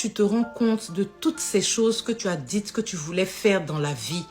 tu te rends compte de toutes ces choses que tu as dites que tu voulais faire dans la vie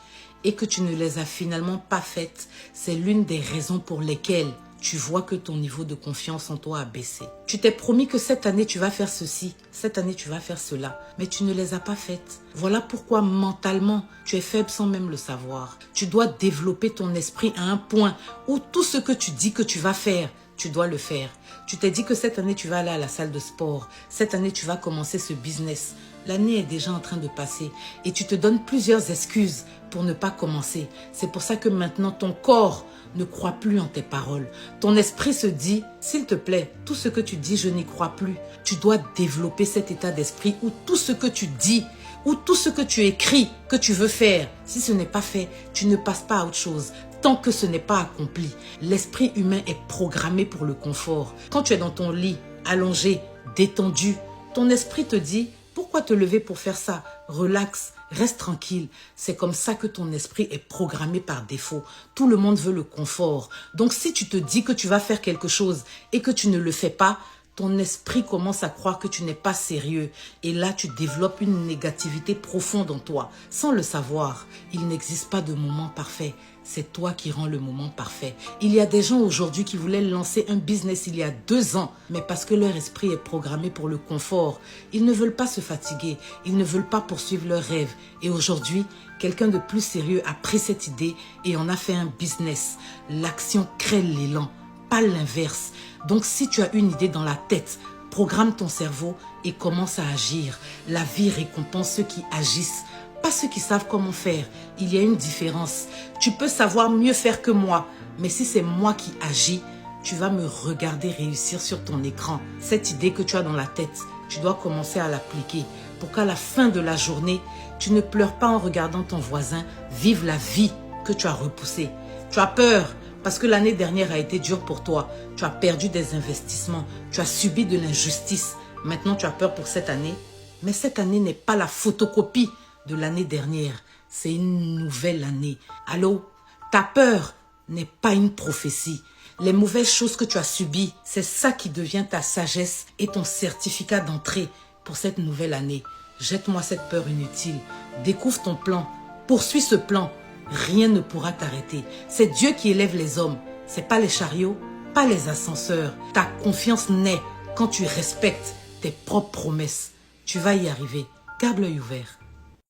et que tu ne les as finalement pas faites, c'est l'une des raisons pour lesquelles tu vois que ton niveau de confiance en toi a baissé. Tu t'es promis que cette année tu vas faire ceci, cette année tu vas faire cela, mais tu ne les as pas faites. Voilà pourquoi mentalement tu es faible sans même le savoir. Tu dois développer ton esprit à un point où tout ce que tu dis que tu vas faire, tu dois le faire. Tu t'es dit que cette année tu vas aller à la salle de sport, cette année tu vas commencer ce business. L'année est déjà en train de passer et tu te donnes plusieurs excuses pour ne pas commencer. C'est pour ça que maintenant ton corps ne croit plus en tes paroles. Ton esprit se dit, s'il te plaît, tout ce que tu dis, je n'y crois plus. Tu dois développer cet état d'esprit où tout ce que tu dis, ou tout ce que tu écris, que tu veux faire, si ce n'est pas fait, tu ne passes pas à autre chose. Tant que ce n'est pas accompli, l'esprit humain est programmé pour le confort. Quand tu es dans ton lit, allongé, détendu, ton esprit te dit, pourquoi te lever pour faire ça? Relax, reste tranquille. C'est comme ça que ton esprit est programmé par défaut. Tout le monde veut le confort. Donc si tu te dis que tu vas faire quelque chose et que tu ne le fais pas, ton esprit commence à croire que tu n'es pas sérieux. Et là, tu développes une négativité profonde en toi. Sans le savoir, il n'existe pas de moment parfait. C'est toi qui rends le moment parfait. Il y a des gens aujourd'hui qui voulaient lancer un business il y a 2 ans, mais parce que leur esprit est programmé pour le confort, ils ne veulent pas se fatiguer, ils ne veulent pas poursuivre leurs rêves. Et aujourd'hui, quelqu'un de plus sérieux a pris cette idée et en a fait un business. L'action crée l'élan, pas l'inverse. Donc si tu as une idée dans la tête, programme ton cerveau et commence à agir. La vie récompense ceux qui agissent, pas ceux qui savent comment faire. Il y a une différence. Tu peux savoir mieux faire que moi, mais si c'est moi qui agis, tu vas me regarder réussir sur ton écran. Cette idée que tu as dans la tête, tu dois commencer à l'appliquer pour qu'à la fin de la journée, tu ne pleures pas en regardant ton voisin vivre la vie que tu as repoussée. Tu as peur parce que l'année dernière a été dure pour toi. Tu as perdu des investissements, tu as subi de l'injustice. Maintenant, tu as peur pour cette année. Mais cette année n'est pas la photocopie de l'année dernière. C'est une nouvelle année. Allô? Ta peur n'est pas une prophétie. Les mauvaises choses que tu as subies, c'est ça qui devient ta sagesse et ton certificat d'entrée pour cette nouvelle année. Jette-moi cette peur inutile. Découvre ton plan. Poursuis ce plan. Rien ne pourra t'arrêter. C'est Dieu qui élève les hommes. C'est pas les chariots, pas les ascenseurs. Ta confiance naît quand tu respectes tes propres promesses. Tu vas y arriver. Garde l'œil ouvert.